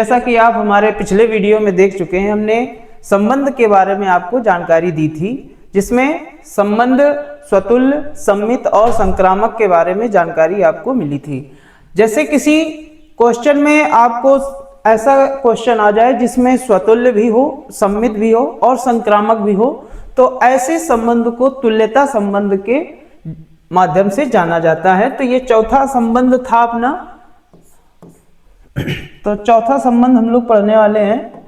जैसा कि आप हमारे पिछले वीडियो में देख चुके हैं, हमने संबंध के बारे में आपको जानकारी दी थी, जिसमें संबंध स्वतुल्य, सम्मित और संक्रामक के बारे में जानकारी आपको मिली थी। जैसे किसी क्वेश्चन में आपको ऐसा क्वेश्चन आ जाए जिसमें स्वतुल्य भी हो, सम्मित भी हो और संक्रामक भी हो, तो ऐसे संबंध को तुल्यता संबंध के माध्यम से जाना जाता है। तो ये चौथा संबंध था अपना। तो चौथा संबंध हम लोग पढ़ने वाले हैं।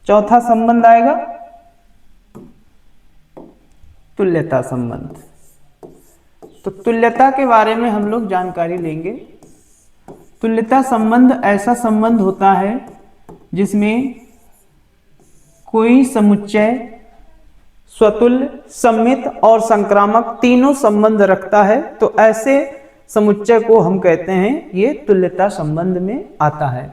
चौथा संबंध आएगा तुल्यता संबंध। तो तुल्यता के बारे में हम लोग जानकारी लेंगे। तुल्यता संबंध ऐसा संबंध होता है जिसमें कोई समुच्चय स्वतुल्य, सम्मित और संक्रामक तीनों संबंध रखता है। तो ऐसे समुच्चय को हम कहते हैं ये तुल्यता संबंध में आता है।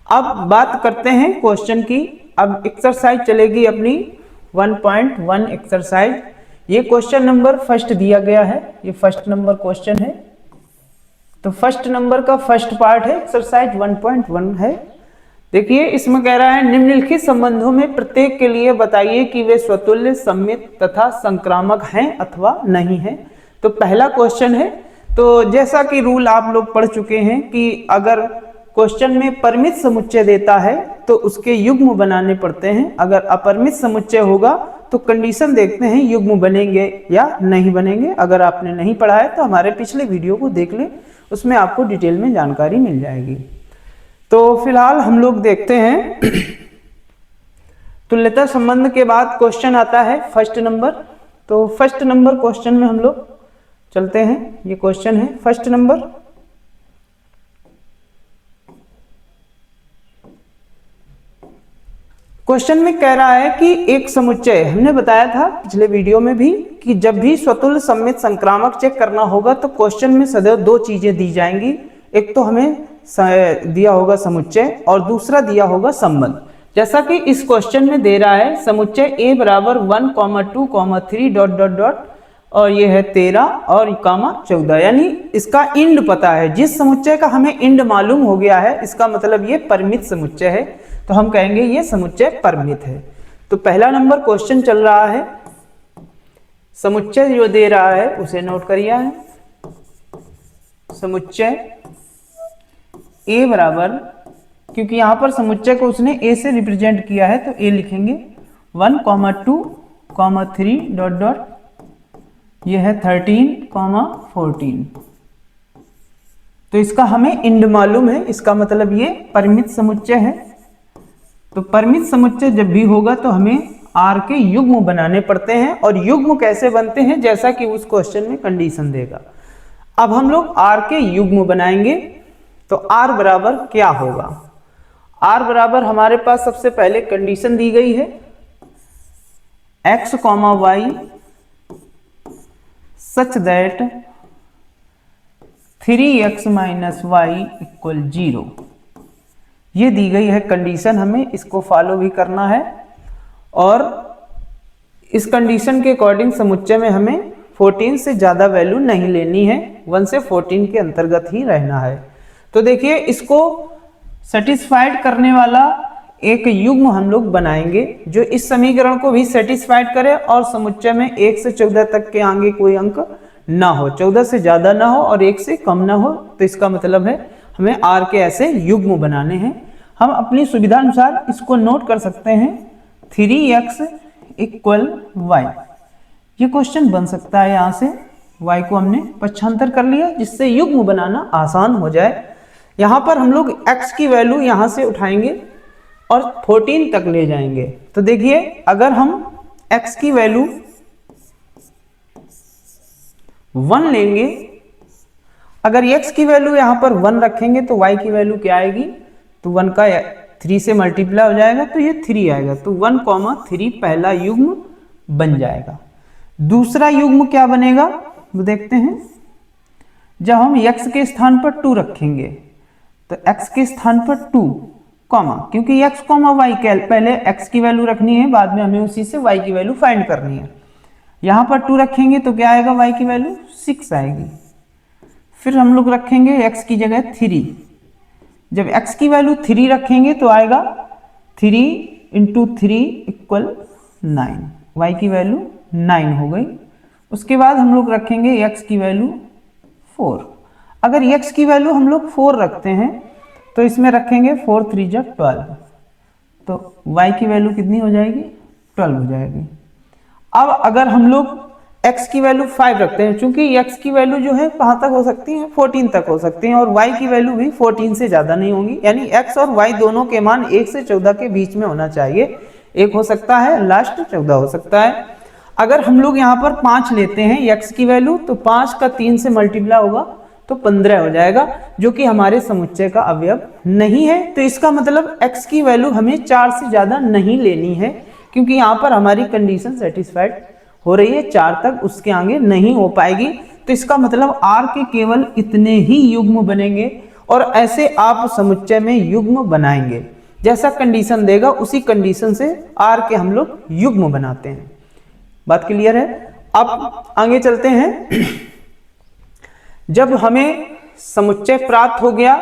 अब बात करते हैं क्वेश्चन की। अब एक्सरसाइज चलेगी अपनी 1.1 एक्सरसाइज। ये क्वेश्चन नंबर फर्स्ट दिया गया है, ये फर्स्ट नंबर क्वेश्चन है। तो फर्स्ट नंबर का फर्स्ट पार्ट है, एक्सरसाइज 1.1 है। देखिए इसमें कह रहा है निम्नलिखित संबंधों में प्रत्येक के लिए बताइए कि वे स्वतुल्य, सम्मित तथा संक्रामक हैं अथवा नहीं हैं। तो पहला क्वेश्चन है। तो जैसा कि रूल आप लोग पढ़ चुके हैं कि अगर क्वेश्चन में परिमित समुच्चय देता है तो उसके युग्म बनाने पड़ते हैं। अगर अपरिमित समुच्चय होगा तो कंडीशन देखते हैं युग्म बनेंगे या नहीं बनेंगे। अगर आपने नहीं पढ़ा है तो हमारे पिछले वीडियो को देख लें, उसमें आपको डिटेल में जानकारी मिल जाएगी। तो फिलहाल हम लोग देखते हैं तुल्यता संबंध के बाद क्वेश्चन आता है फर्स्ट नंबर। तो फर्स्ट नंबर क्वेश्चन में हम लोग चलते हैं। ये क्वेश्चन है फर्स्ट नंबर। क्वेश्चन में कह रहा है कि एक समुच्चय, हमने बताया था पिछले वीडियो में भी कि जब भी स्वतुल्य, सम्मित, संक्रामक चेक करना होगा तो क्वेश्चन में सदैव दो चीजें दी जाएंगी। एक तो हमें दिया होगा समुच्चय और दूसरा दिया होगा संबंध। जैसा कि इस क्वेश्चन में दे रहा है समुच्चय a बराबर 1, 2, 3 डॉट डॉट डॉट और ये है 13 और 14, यानी इसका इंड पता है। जिस समुच्चय का हमें इंड मालूम हो गया है, इसका मतलब ये परिमित समुच्चय है, तो हम कहेंगे ये समुच्चय परिमित है। तो पहला नंबर क्वेश्चन चल रहा है। समुच्चय जो दे रहा है उसे नोट करिए। समुच्चय a बराबर, क्योंकि यहां पर समुच्चय को उसने a से रिप्रेजेंट किया है तो a लिखेंगे 1, 2, 3 डॉट डॉट, यह है 13, 14। तो इसका हमें इंड मालूम है, इसका मतलब ये परिमित समुच्चय है। तो परिमित समुच्चय जब भी होगा तो हमें r के युग्म बनाने पड़ते हैं। और युग्म कैसे बनते हैं, जैसा कि उस क्वेश्चन में कंडीशन देगा। अब हम लोग r के युग्म बनाएंगे। तो r बराबर क्या होगा? r बराबर हमारे पास सबसे पहले कंडीशन दी गई है x, y such that 3x minus y equal 0। ये दी गई है कंडीशन, हमें इसको फॉलो भी करना है। और इस कंडीशन के अकॉर्डिंग समुच्चय में हमें 14 से ज्यादा वैल्यू नहीं लेनी है, 1 से 14 के अंतर्गत ही रहना है। तो देखिए इसको सेटिस्फाइड करने वाला एक युग्म हम लोग बनाएंगे जो इस समीकरण को भी सेटिस्फाइड करे और समुच्चय में 1 से 14 तक के आगे कोई अंक ना हो, 14 से ज्यादा ना हो और 1 से कम ना हो। तो इसका मतलब है हमें r के ऐसे युग्म बनाने हैं। हम अपनी सुविधा अनुसार इसको नोट कर सकते हैं 3x इक्वल y। ये क्वेश्चन बन सकता है। यहाँ से y को हमने पक्षांतर कर लिया जिससे युग्म बनाना आसान हो जाए। यहाँ पर हम लोग x की वैल्यू यहाँ से उठाएंगे और 14 तक ले जाएंगे। तो देखिए अगर हम x की वैल्यू 1 लेंगे, अगर x की वैल्यू यहाँ पर 1 रखेंगे तो y की वैल्यू क्या आएगी? तो 1 का 3 से मल्टीप्लाई हो जाएगा तो ये 3 आएगा। तो 1, 3 पहला युग्म बन जाएगा। दूसरा युग्म क्या बनेगा वो देखते हैं। जब हम x के स्थान पर 2 रखेंगे तो x के स्थान पर 2 कॉमा, क्योंकि x, y पहले x की वैल्यू रखनी है, बाद में हमें उसी से y की वैल्यू फाइंड करनी है। यहां पर 2 रखेंगे तो क्या आएगा? y की वैल्यू 6 आएगी। फिर हम लोग रखेंगे x की जगह 3। जब x की वैल्यू 3 रखेंगे तो आएगा 3 इंटू 3 इक्वल 9, y की वैल्यू 9 हो गई। उसके बाद हम लोग रखेंगे x की वैल्यू 4। अगर x की वैल्यू हम लोग 4 रखते हैं तो इसमें रखेंगे 4 3 जा 12, तो y की वैल्यू कितनी हो जाएगी, 12 हो जाएगी। अब अगर हम लोग x की वैल्यू 5 रखते हैं, चूंकि x की वैल्यू जो है कहाँ तक हो सकती है, 14 तक हो सकती है, और y की वैल्यू भी 14 से ज़्यादा नहीं होंगी, यानी x और y दोनों के मान 1 से 14 के बीच में होना चाहिए। 1 हो सकता है, लास्ट 14 हो सकता है। अगर हम लोग यहाँ पर 5 लेते हैं x की वैल्यू, तो 5 का 3 से मल्टीप्लाई होगा तो 15 हो जाएगा, जो कि हमारे समुच्चय का अवयव नहीं है। तो इसका मतलब x की वैल्यू हमें 4 से ज़्यादा नहीं लेनी है, क्योंकि यहाँ पर हमारी कंडीशन सेटिस्फाइड हो रही है 4 तक, उसके आगे नहीं हो पाएगी। तो इसका मतलब r के केवल इतने ही युग्म बनेंगे, और ऐसे आप समुच्चय में युग्म बनाएंगे। जैसा कंडीशन देगा उसी कंडीशन से r के हम लोग युग्म बनाते हैं। बात क्लियर है? अब आगे चलते हैं। जब हमें समुच्चय प्राप्त हो गया,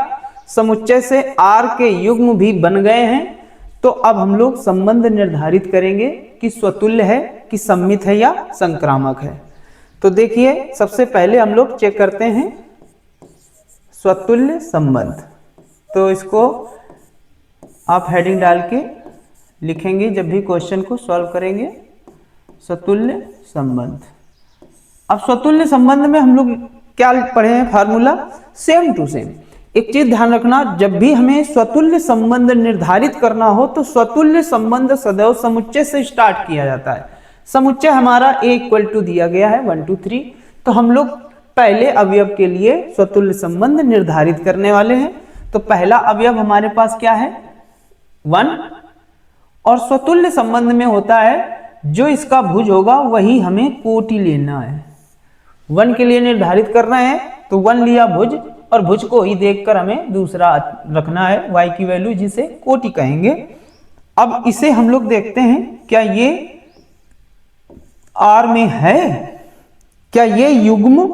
समुच्चय से r के युग्म भी बन गए हैं, तो अब हम लोग संबंध निर्धारित करेंगे कि स्वतुल्य है, कि सम्मित है या संक्रामक है। तो देखिए, सबसे पहले हम लोग चेक करते हैं स्वतुल्य संबंध। तो इसको आप हेडिंग डाल के लिखेंगे जब भी क्वेश्चन को सॉल्व करेंगे, स्वतुल्य संबंध। अब स्वतुल्य संबंध में हम लोग क्या पढ़े हैं, फार्मूला सेम टू सेम। एक चीज ध्यान रखना, जब भी हमें स्वतुल्य संबंध निर्धारित करना हो तो स्वतुल्य संबंध सदैव समुच्चय से स्टार्ट किया जाता है। समुच्चय हमारा a इक्वल टू दिया गया है 1 2 3, तो हम लोग पहले अवयव के लिए स्वतुल्य संबंध निर्धारित करने वाले हैं। तो पहला अवयव हमारे पास क्या है, 1, और स्वतुल्य संबंध में होता है जो इसका भुज होगा वही हमें कोटि लेना है। 1 के लिए निर्धारित करना है तो 1 लिया भुज, और भुज को ही देखकर हमें दूसरा रखना है y की वैल्यू, जिसे कोटि कहेंगे। अब इसे हम लोग देखते हैं, क्या ये R में है, क्या ये युग्म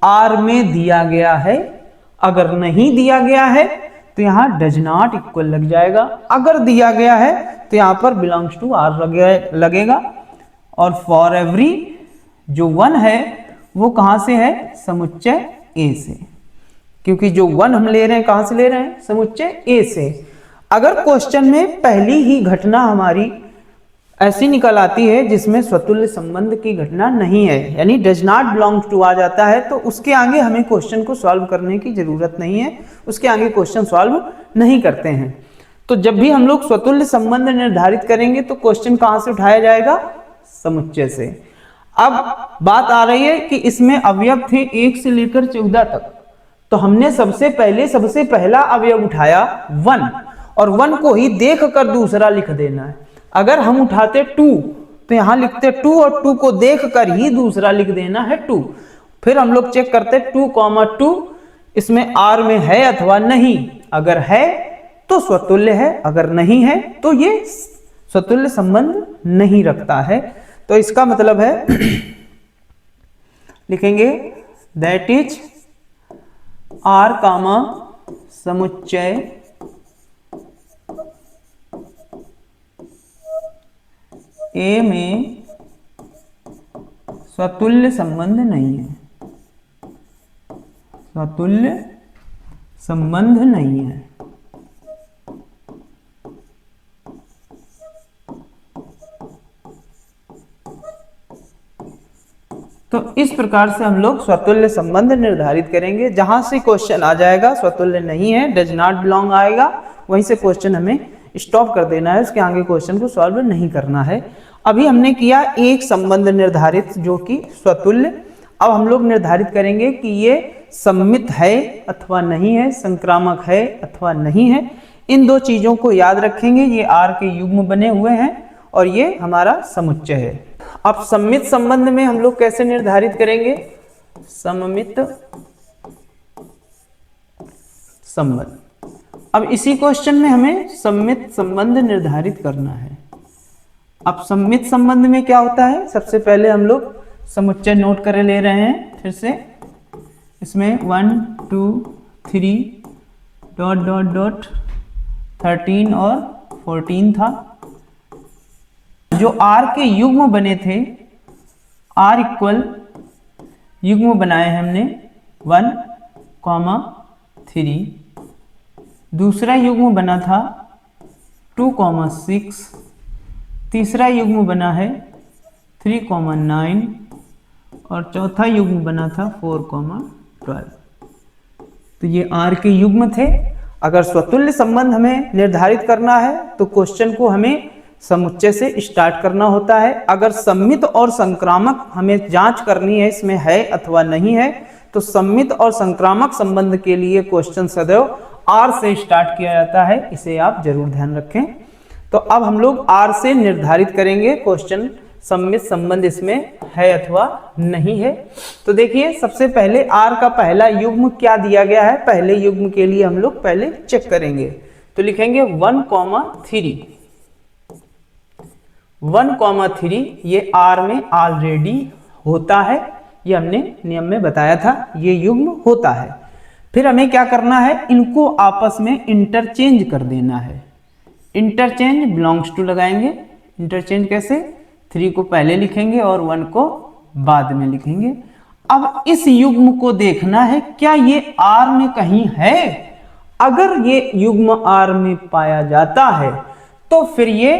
R में दिया गया है। अगर नहीं दिया गया है तो यहाँ डज नॉट इक्वल लग जाएगा। अगर दिया गया है तो यहाँ पर बिलोंग्स टू R लगेगा। और फॉर एवरी जो 1 है वो कहाँ से है, समुच्चय A से, क्योंकि जो 1 हम ले रहे हैं कहाँ से ले रहे हैं, समुच्चय A से। अगर क्वेश्चन में पहली ही घटना हमारी ऐसी निकल आती है जिसमें स्वतुल्य संबंध की घटना नहीं है, यानी डज नॉट बिलोंग टू आ जाता है, तो उसके आगे हमें क्वेश्चन को सॉल्व करने की जरूरत नहीं है, उसके आगे क्वेश्चन सॉल्व नहीं करते हैं। तो जब भी हम लोग स्वतुल्य संबंध निर्धारित करेंगे तो क्वेश्चन कहाँ से उठाया जाएगा, समुच्चय से। अब बात आ रही है कि इसमें अवयव थे 1 से लेकर 14 तक, तो हमने सबसे पहला अवयव उठाया 1, और 1 को ही देख कर दूसरा लिख देना है। अगर हम उठाते 2 तो यहां लिखते 2, और 2 को देख कर ही दूसरा लिख देना है 2। फिर हम लोग चेक करते 2,2 इसमें R में है अथवा नहीं। अगर है तो स्वतुल्य है, अगर नहीं है तो ये स्वतुल्य संबंध नहीं रखता है। तो इसका मतलब है लिखेंगे दैट इज R कामा समुच्चय A में स्वतुल्य संबंध नहीं है, स्वतुल्य संबंध नहीं है। तो इस प्रकार से हम लोग स्वतुल्य संबंध निर्धारित करेंगे। जहां से क्वेश्चन आ जाएगा स्वतुल्य नहीं है, डज नॉट बिलोंग आएगा, वहीं से क्वेश्चन हमें स्टॉप कर देना है, उसके आगे क्वेश्चन को सॉल्व नहीं करना है। अभी हमने किया एक संबंध निर्धारित जो कि स्वतुल्य। अब हम लोग निर्धारित करेंगे कि ये सम्मित है अथवा नहीं है, संक्रामक है अथवा नहीं है। इन दो चीजों को याद रखेंगे। ये R के युग्म बने हुए हैं और ये हमारा समुच्चय है। अब सम्मित संबंध में हम लोग कैसे निर्धारित करेंगे, सममित संबंध। अब इसी क्वेश्चन में हमें सम्मित संबंध निर्धारित करना है। अब सम्मित संबंध में क्या होता है, सबसे पहले हम लोग समुच्चय नोट कर ले रहे हैं फिर से। इसमें 1 2 3 डॉट डॉट डॉट 13 और 14 था। जो r के युग्म बने थे, r इक्वल युग्म बनाए हमने 1, 3। दूसरा युग्म बना था 2, 6। तीसरा युग्म बना है 3, 9 और चौथा युग्म बना था 4, 12। तो ये r के युग्म थे। अगर स्वतुल्य संबंध हमें निर्धारित करना है तो क्वेश्चन को हमें समुच्चय से स्टार्ट करना होता है। अगर सम्मित और संक्रामक हमें जांच करनी है इसमें है अथवा नहीं है, तो सम्मित और संक्रामक संबंध के लिए क्वेश्चन सदैव r से स्टार्ट किया जाता है। इसे आप जरूर ध्यान रखें। तो अब हम लोग r से निर्धारित करेंगे क्वेश्चन सम्मित संबंध इसमें है अथवा नहीं है। तो देखिए, सबसे पहले r का पहला युग्म क्या दिया गया है, पहले युग्म के लिए हम लोग पहले चेक करेंगे। तो लिखेंगे 1, 3। 1, 3 ये r में ऑलरेडी होता है, ये हमने नियम में बताया था, ये युग्म होता है। फिर हमें क्या करना है, इनको आपस में इंटरचेंज कर देना है। इंटरचेंज बिलोंग्स टू लगाएंगे। इंटरचेंज कैसे, 3 को पहले लिखेंगे और 1 को बाद में लिखेंगे। अब इस युग्म को देखना है क्या ये r में कहीं है। अगर ये युग्म r में पाया जाता है तो फिर ये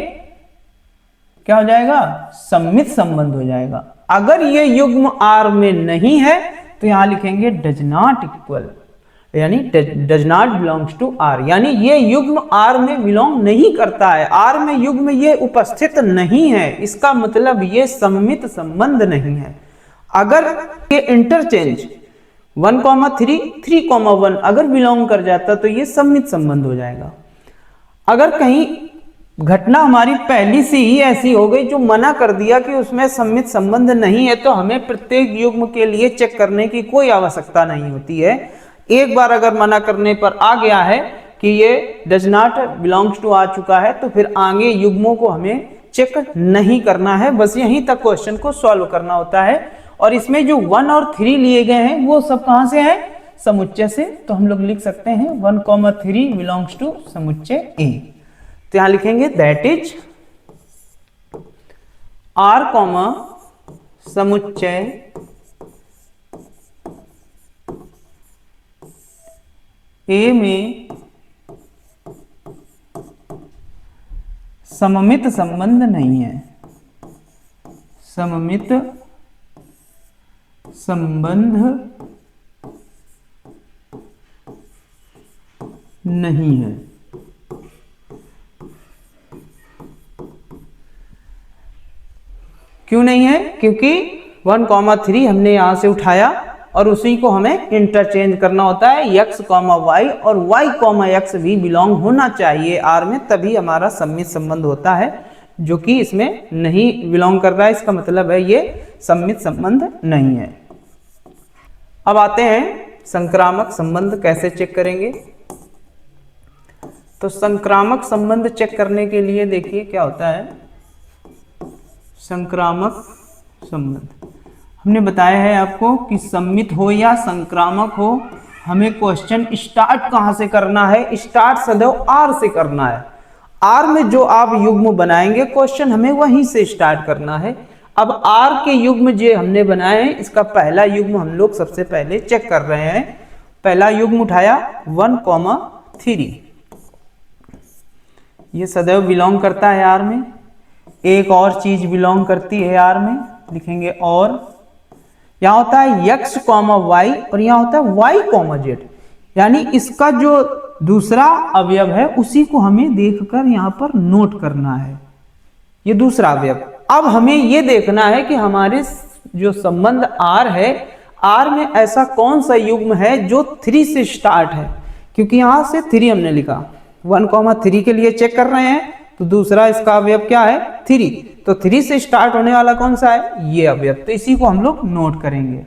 क्या हो जाएगा, सम्मित संबंध हो जाएगा। अगर ये युग्म r में नहीं है तो यहां लिखेंगे डज नॉट इक्वल, यानी does not belongs to r, यानी ये युग्म r में बिलोंग नहीं करता है, r में युग्म ये उपस्थित नहीं है। इसका मतलब ये सम्मित संबंध नहीं है। अगर ये इंटरचेंज 1, 3, 3, 1 अगर बिलोंग कर जाता तो ये सम्मित संबंध हो जाएगा। अगर कहीं घटना हमारी पहली से ही ऐसी हो गई जो मना कर दिया कि उसमें सम्मित संबंध नहीं है, तो हमें प्रत्येक युग्म के लिए चेक करने की कोई आवश्यकता नहीं होती है। एक बार अगर मना करने पर आ गया है कि ये डज नॉट बिलोंग्स टू आ चुका है, तो फिर आगे युग्मों को हमें चेक नहीं करना है, बस यहीं तक क्वेश्चन को सॉल्व करना होता है। और इसमें जो 1 और 3 लिए गए हैं वो सब कहां से है, समुच्चय से। तो हम लोग लिख सकते हैं 1, 3 बिलोंग्स टू समुच्चय ए। तो यहां लिखेंगे दैट इज r, समुच्चय ए में सममित संबंध नहीं है। सममित संबंध नहीं है। क्यों नहीं है, क्योंकि 1, 3 हमने यहां से उठाया और उसी को हमें इंटरचेंज करना होता है। x, y और y, x भी बिलोंग होना चाहिए r में, तभी हमारा सम्मित संबंध होता है, जो कि इसमें नहीं बिलोंग कर रहा है। इसका मतलब है ये सम्मित संबंध नहीं है। अब आते हैं संक्रामक संबंध कैसे चेक करेंगे। तो संक्रामक संबंध चेक करने के लिए देखिए क्या होता है। संक्रामक संबंध हमने बताया है आपको कि सम्मित हो या संक्रामक हो, हमें क्वेश्चन स्टार्ट कहां से करना है, स्टार्ट सदैव r से करना है। r में जो आप युग्म बनाएंगे क्वेश्चन हमें वहीं से स्टार्ट करना है। अब r के युग्म जो हमने बनाए हैं, इसका पहला युग्म हम लोग सबसे पहले चेक कर रहे हैं। पहला युग्म उठाया 1, 3, ये सदैव बिलोंग करता है r में। एक और चीज बिलोंग करती है r में, लिखेंगे और। यहाँ होता है x, y और यहाँ होता है y, z, यानी इसका जो दूसरा अवयव है उसी को हमें देखकर यहाँ पर नोट करना है, ये दूसरा अवयव। अब हमें ये देखना है कि हमारे जो संबंध r है, r में ऐसा कौन सा युग्म है जो 3 से स्टार्ट है, क्योंकि यहां से 3 हमने लिखा। 1, 3 के लिए चेक कर रहे हैं, तो दूसरा इसका अवयव क्या है, 3। तो 3 से स्टार्ट होने वाला कौन सा है, ये अवयव। तो इसी को हम लोग नोट करेंगे।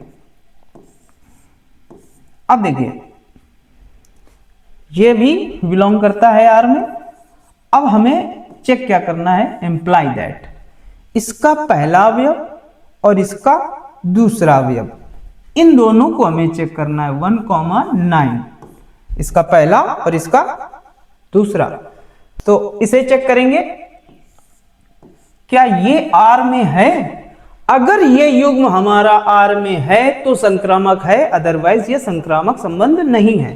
अब देखिए ये भी बिलोंग करता है r में। अब हमें चेक क्या करना है, एम्प्लाई दैट इसका पहला अवयव और इसका दूसरा अवयव इन दोनों को हमें चेक करना है 1,9, इसका पहला और इसका दूसरा। तो इसे चेक करेंगे, क्या ये R में है? अगर ये युग्म हमारा R में है तो संक्रामक है, अदरवाइज ये संक्रामक संबंध नहीं है।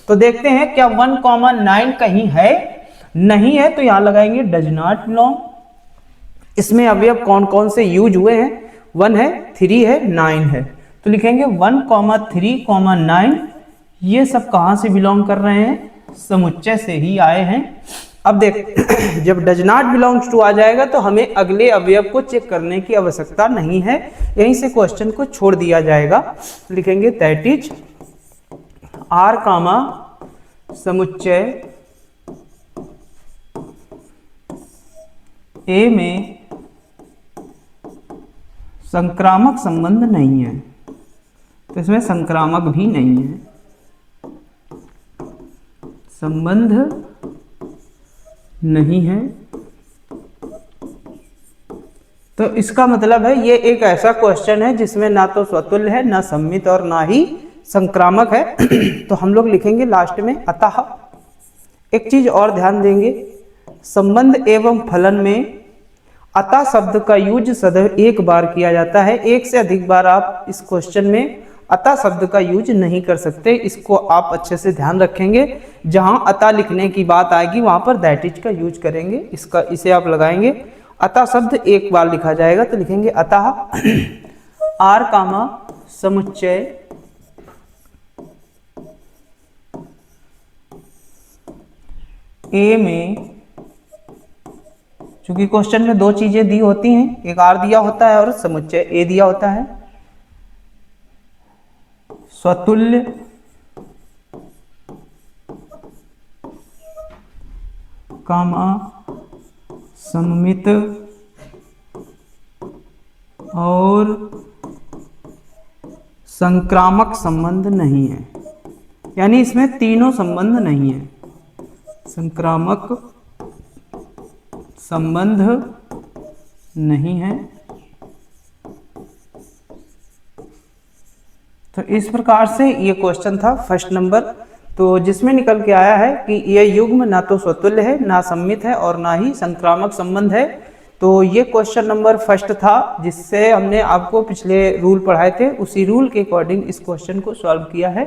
तो देखते हैं क्या 1,9 कहीं है, नहीं है तो यहां लगाएंगे डज नॉट बिलोंग। इसमें अवयव कौन कौन से यूज हुए हैं? 1 है, 3 है, 9 है। तो लिखेंगे 1,3,9, ये सब कहां से बिलोंग कर रहे हैं? समुच्चय से ही आए हैं। अब देख जब डज नॉट बिलोंग्स टू आ जाएगा तो हमें अगले अवयव को चेक करने की आवश्यकता नहीं है, यहीं से क्वेश्चन को छोड़ दिया जाएगा। लिखेंगे दैट इज R कामा समुच्चय A में संक्रामक संबंध नहीं है, तो इसमें संक्रामक भी नहीं है, संबंध नहीं है। तो इसका मतलब है ये एक ऐसा क्वेश्चन है जिसमें ना तो स्वतुल्य है, ना सम्मित और ना ही संक्रामक है। तो हम लोग लिखेंगे लास्ट में अतः। एक चीज और ध्यान देंगे, संबंध एवं फलन में अतः शब्द का यूज सदैव एक बार किया जाता है, एक से अधिक बार आप इस क्वेश्चन में अतः शब्द का यूज नहीं कर सकते। इसको आप अच्छे से ध्यान रखेंगे, जहां अतः लिखने की बात आएगी वहां पर दैट इज का यूज करेंगे। इसे आप लगाएंगे, अतः शब्द एक बार लिखा जाएगा तो लिखेंगे अतः R कामा समुच्चय A में, क्योंकि क्वेश्चन में दो चीजें दी होती हैं, एक R दिया होता है और समुच्चय A दिया होता है, स्वतुल्य कामा सममित और संक्रामक संबंध नहीं है, यानी इसमें तीनों संबंध नहीं है, संक्रामक संबंध नहीं है। तो इस प्रकार से ये क्वेश्चन था फर्स्ट नंबर, तो जिसमें निकल के आया है कि यह युग्म ना तो स्वतुल्य है, ना सम्मित है और ना ही संक्रामक संबंध है। तो ये क्वेश्चन नंबर फर्स्ट था, जिससे हमने आपको पिछले रूल पढ़ाए थे, उसी रूल के अकॉर्डिंग इस क्वेश्चन को सॉल्व किया है।